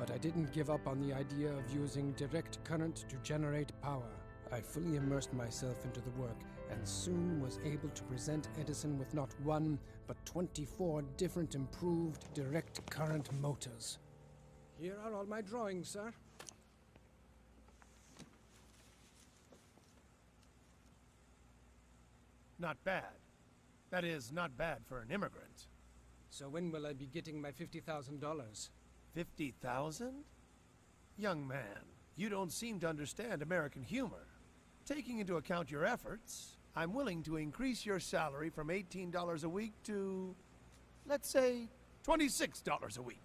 But I didn't give up on the idea of using direct current to generate power. I fully immersed myself into the work and soon was able to present Edison with not one, but 24 different improved direct current motors. Here are all my drawings, sir. Not bad. That is, not bad for an immigrant. So when will I be getting my $50,000? 50,000? Young man, you don't seem to understand American humor. Taking into account your efforts, I'm willing to increase your salary from $18 a week to, let's say, $26 a week.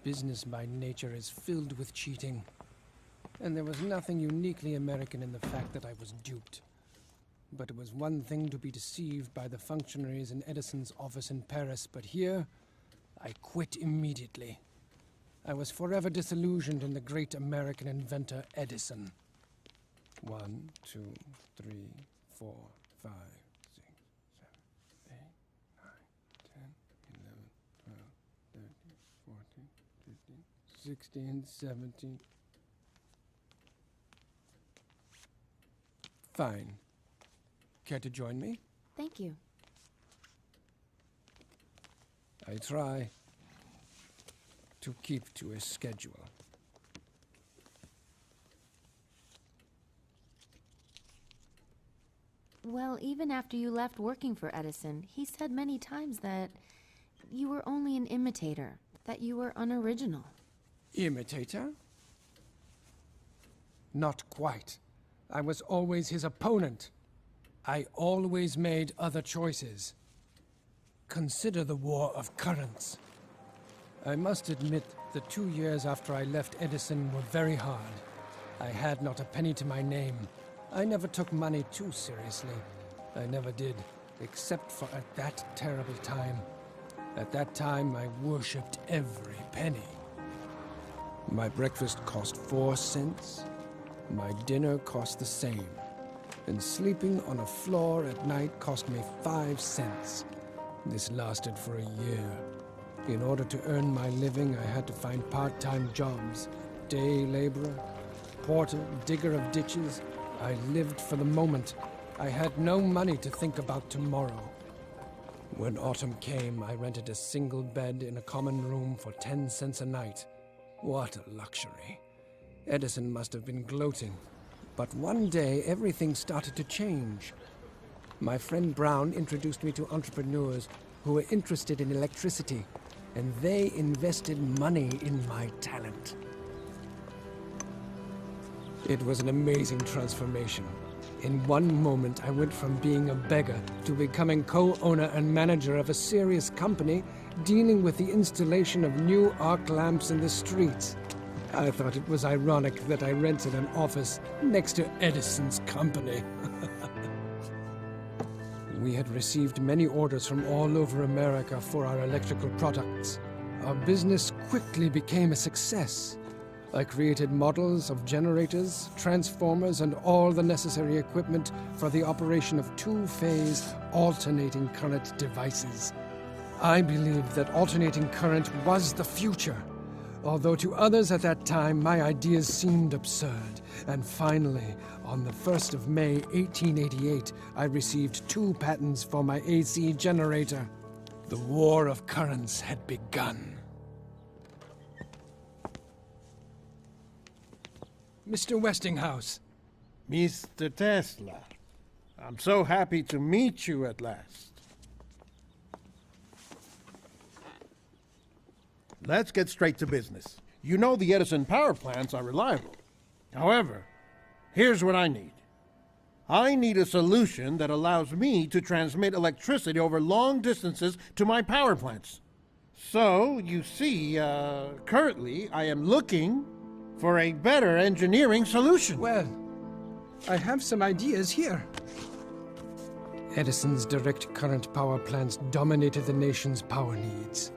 Business by nature is filled with cheating. And there was nothing uniquely American in the fact that I was duped. But it was one thing to be deceived by the functionaries in Edison's office in Paris, but here, I quit immediately. I was forever disillusioned in the great American inventor Edison. 1, 2, 3, 4, 5, 6, 7, 8, 9, 10, 11, 12, 13, 14, 15, 16, 17. Fine. Care to join me? Thank you. I try to keep to a schedule. Well, even after you left working for Edison, he said many times that you were only an imitator, that you were unoriginal. Imitator? Not quite. I was always his opponent. I always made other choices. Consider the war of currents. I must admit the 2 years after I left Edison were very hard. I had not a penny to my name. I never took money too seriously. I never did, except for at that terrible time. At that time, I worshipped every penny. My breakfast cost 4 cents. My dinner cost the same. And sleeping on a floor at night cost me 5 cents. This lasted for a year. In order to earn my living, I had to find part-time jobs. Day laborer, porter, digger of ditches. I lived for the moment. I had no money to think about tomorrow. When autumn came, I rented a single bed in a common room for 10 cents a night. What a luxury. Edison must have been gloating. But one day, everything started to change. My friend Brown introduced me to entrepreneurs who were interested in electricity, and they invested money in my talent. It was an amazing transformation. In one moment, I went from being a beggar to becoming co-owner and manager of a serious company dealing with the installation of new arc lamps in the streets. I thought it was ironic that I rented an office next to Edison's company. We had received many orders from all over America for our electrical products. Our business quickly became a success. I created models of generators, transformers, and all the necessary equipment for the operation of two-phase alternating current devices. I believed that alternating current was the future, although to others at that time my ideas seemed absurd. And finally, on the 1st of May 1888, I received 2 patents for my AC generator. The war of currents had begun. Mr. Westinghouse. Mr. Tesla, I'm so happy to meet you at last. Let's get straight to business. You know the Edison power plants are reliable. However, here's what I need. I need a solution that allows me to transmit electricity over long distances to my power plants. So, you see, currently I am looking for a better engineering solution. Well, I have some ideas here. Edison's direct current power plants dominated the nation's power needs.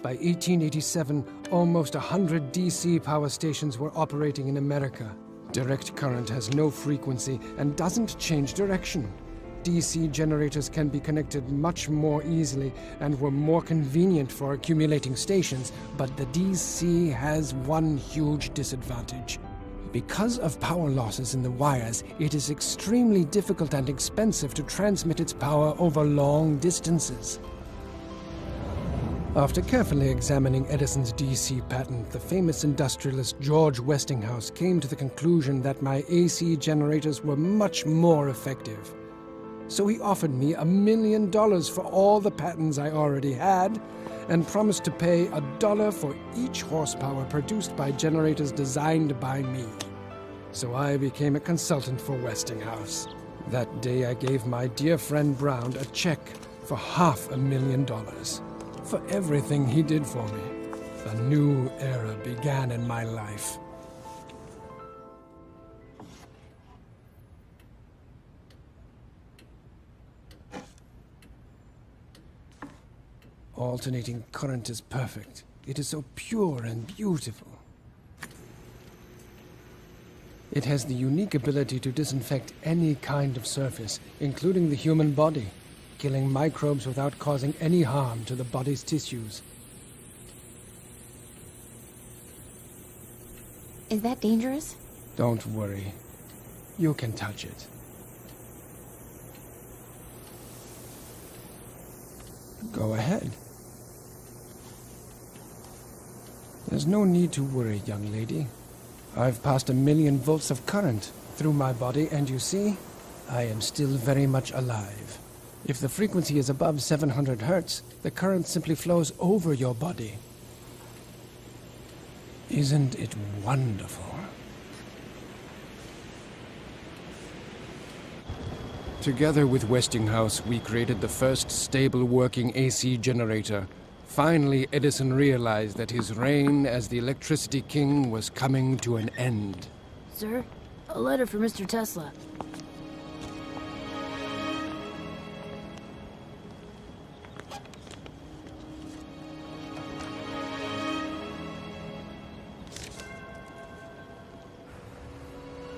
By 1887, almost 100 DC power stations were operating in America. Direct current has no frequency and doesn't change direction. DC generators can be connected much more easily and were more convenient for accumulating stations, but the DC has one huge disadvantage. Because of power losses in the wires, it is extremely difficult and expensive to transmit its power over long distances. After carefully examining Edison's DC patent, the famous industrialist George Westinghouse came to the conclusion that my AC generators were much more effective. So he offered me $1 million for all the patents I already had, and promised to pay $1 for each horsepower produced by generators designed by me. So I became a consultant for Westinghouse. That day I gave my dear friend Brown a check for $500,000 for everything he did for me. A new era began in my life. Alternating current is perfect. It is so pure and beautiful. It has the unique ability to disinfect any kind of surface, including the human body, killing microbes without causing any harm to the body's tissues. Is that dangerous? Don't worry. You can touch it. Go ahead. There's no need to worry, young lady. I've passed 1 million volts of current through my body, and you see, I am still very much alive. If the frequency is above 700 Hertz, the current simply flows over your body. Isn't it wonderful? Together with Westinghouse, we created the first stable working AC generator. Finally, Edison realized that his reign as the electricity king was coming to an end. Sir, a letter for Mr. Tesla.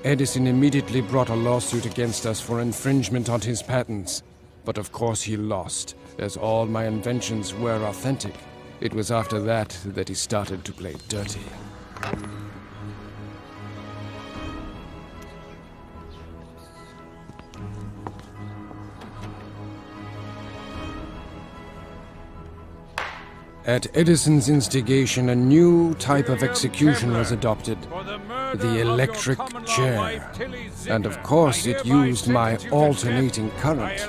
Edison immediately brought a lawsuit against us for infringement on his patents. But of course he lost, as all my inventions were authentic. It was after that that he started to play dirty. At Edison's instigation, a new type of execution was adopted. The electric chair. And of course it used my alternating current.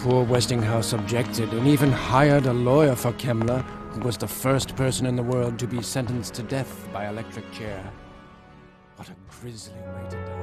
Poor Westinghouse objected and even hired a lawyer for Kemmler, who was the first person in the world to be sentenced to death by electric chair. What a grisly way to die.